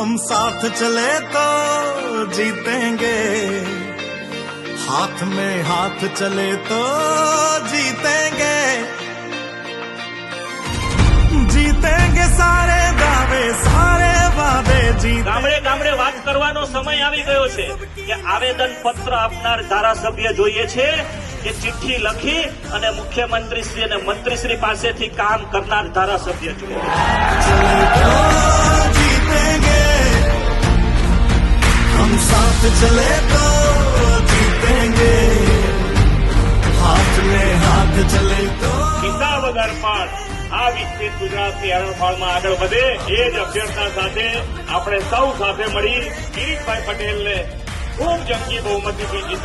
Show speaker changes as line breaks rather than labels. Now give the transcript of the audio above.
हम साथ चले तो जीतेंगे, हाथ में हाथ चले तो जीतेंगे, जीतेंगे सारे दावे सारे वादे जीतेंगे।
ગામડે ગામડે વાત કરવાનો સમય આવી ગયો છે કે આવેદન પત્ર આપનાર ધારાસભ્ય જોઈએ છે કે ચિઠ્ઠી લખી અને મુખ્યમંત્રીશ્રી અને મંત્રીશ્રી પાસેથી કામ કરનાર ધારાસભ્ય જોઈએ।
जीतेंगे हम साथ चले तो जीतेंगे, हाथ में हाथ चले तो।
પિતા વગર પણ આ વિકસિત ગુજરાતની હરણફાળમાં આગળ વધે એ જ અભ્યર્થના સાથે આપણે સૌ સાથે મળી કિરીટભાઈ પટેલને ખૂબ જંગી બહુમતીથી જીતા